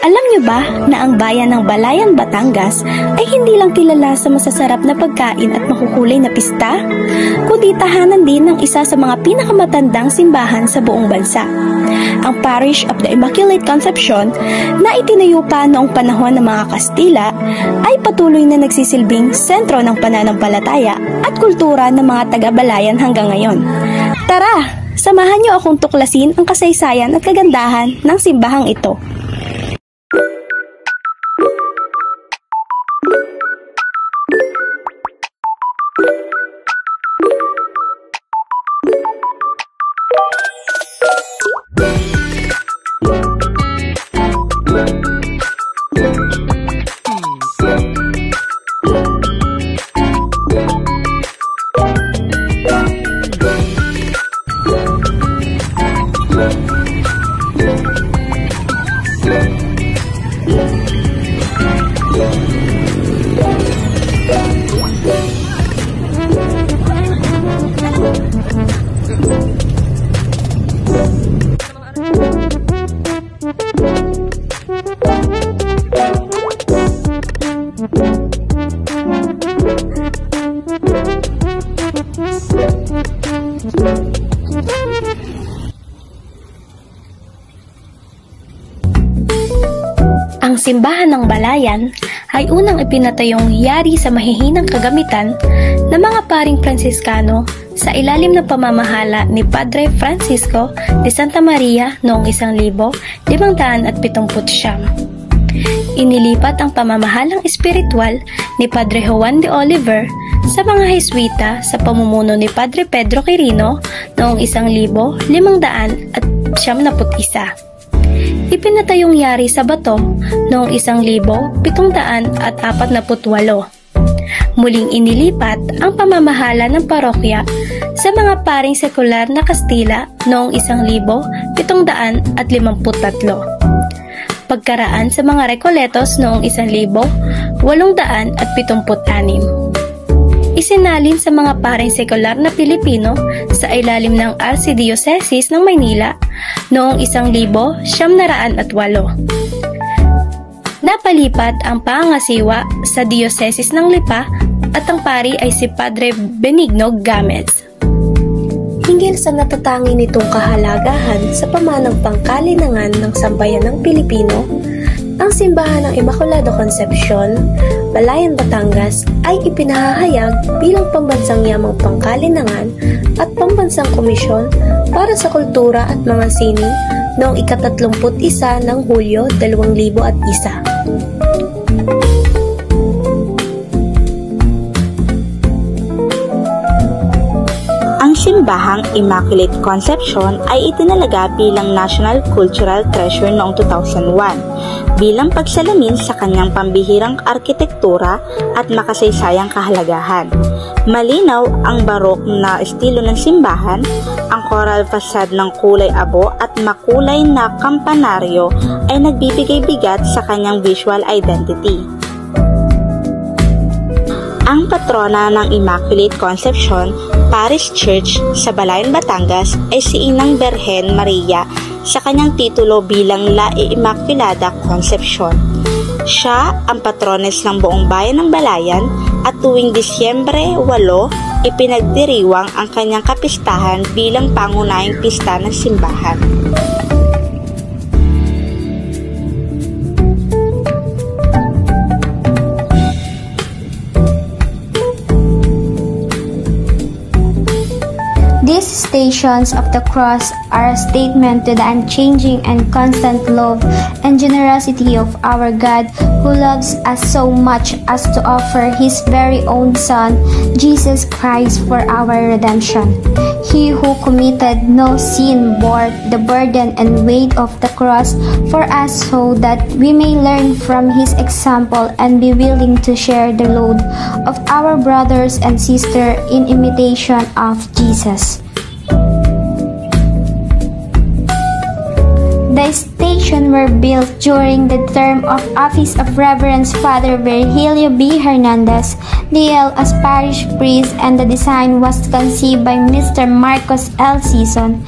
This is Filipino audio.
Alam niyo ba na ang bayan ng Balayan, Batangas ay hindi lang kilala sa masasarap na pagkain at makukulay na pista, kundi tahanan din ng isa sa mga pinakamatandang simbahan sa buong bansa. Ang Parish of the Immaculate Conception na itinayo pa noong panahon ng mga Kastila ay patuloy na nagsisilbing sentro ng pananampalataya at kultura ng mga taga-Balayan hanggang ngayon. Tara, samahan niyo akong tuklasin ang kasaysayan at kagandahan ng simbahang ito. Ang simbahan ng Balayan ay unang ipinatayong yari sa mahihinang kagamitan ng mga paring Fransiskano sa ilalim ng pamamahala ni Padre Francisco de Santa Maria noong 1579. Inilipat ang pamamahalang espiritual ni Padre Juan de Oliver sa mga Heswita sa pamumuno ni Padre Pedro Quirino noong 1571. Ipinatayong yari sa bato noong 1748. Muling inilipat ang pamamahala ng parokya sa mga paring sekular na Kastila noong 1753. Pagkaraan sa mga Recoletos noong 1876. Isinalin sa mga paring sekular na Pilipino sa ilalim ng Archdiocese ng Maynila noong 1908. Napalipat ang pangasiwa sa Diocese ng Lipa at ang pari ay si Padre Benigno Gamez. Hinggil sa natatangi nitong kahalagahan sa pamanang pangkalinangan ng sambayan ng Pilipino, ang simbahan ng Immaculada Concepcion, Balayan, Batangas ay ipinahahayag bilang pambansang yamang pangkalinangan at pambansang komisyon para sa kultura at mga sining noong ika-31 ng Hulyo 2001. Ang simbahang Immaculate Conception ay itinalaga bilang National Cultural Treasure noong 2001 bilang pagsalamin sa kanyang pambihirang arkitektura at makasaysayang kahalagahan. Malinaw ang barok na estilo ng simbahan, ang coral facade ng kulay abo at makulay na kampanaryo ay nagbibigay bigat sa kanyang visual identity. Ang patrona ng Immaculate Conception Parish Church sa Balayan, Batangas ay si Inang Berhen Maria sa kanyang titulo bilang La Immaculada Concepcion. Siya ang patrones ng buong bayan ng Balayan at tuwing Disyembre 8, ipinagdiriwang ang kanyang kapistahan bilang pangunahing pista ng simbahan. These Stations of the Cross are a statement to the unchanging and constant love and generosity of our God, who loves us so much as to offer His very own Son, Jesus Christ, for our redemption. He who committed no sin bore the burden and weight of the cross for us so that we may learn from His example and be willing to share the load of our brothers and sisters in imitation of Jesus. The station were built during the term of office of Reverend Father Virgilio B. Hernandez, DL as parish priest, and the design was conceived by Mr. Marcos L. Season